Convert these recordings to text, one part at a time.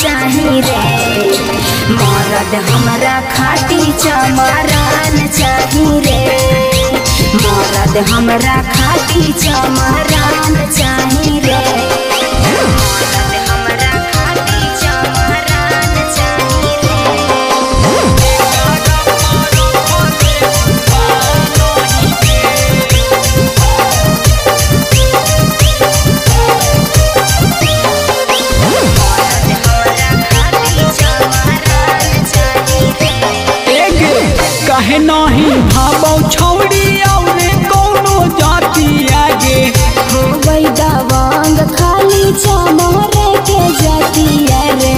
चाही रे। मरद हमरा खाटी चमरान चाही रे। मरद हमरा खाटी चमरान चाही रे। मरद हमरा खाटी चमरान चाही रे। कहे नहीं भावो छौड़ी और कोनो जाति आगे हो गई दबंग खाली चमरे के जाति रे।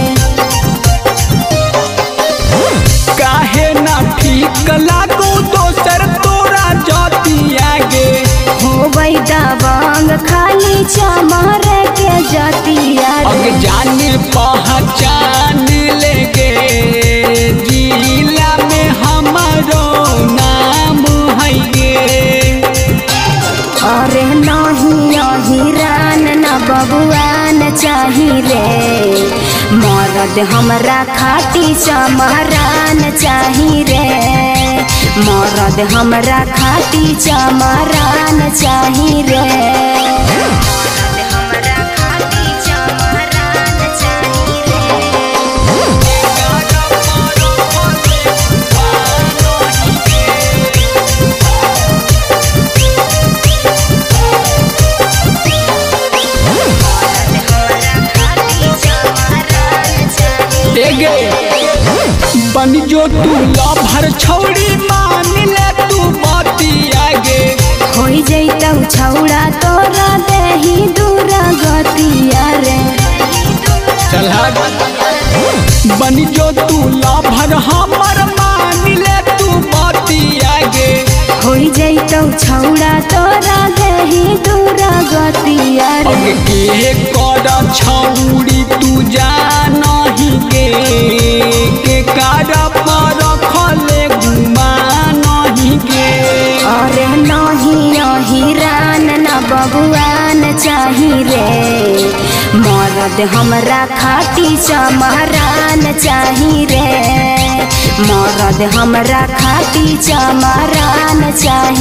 काहे ना ठीक लागो दोसर तोरा जाति आगे हो गई दबंग खाली चमरे के जाति रे। जाने पहचान लेगे जिला में हमारो नाम है गे। अरे नहीं हिरान न बबुआन चाही रे। मरद हमरा खाटी चमरान चाही रे। मरद हमरा खाटी चमरान चाही रे। बन जो तू लभर छौड़ी मान ले तू बाती आगे हो जैतौ छौड़ा तोरा देही दूर गतिया रे। चला बन जो तू लभर हमर मान ले तू बाती आगे हो जैतौ छौड़ा तोरा देही दूर गतिया रे। के कर छौड़ी तू जानही के कारा पर रखले गुमा नहीं के। अरे नहीं हिरान न बबुआन चाही रे। मरद हमरा खाटी चमरान चाही रे। मरद हमरा खाटी चमरान चाही।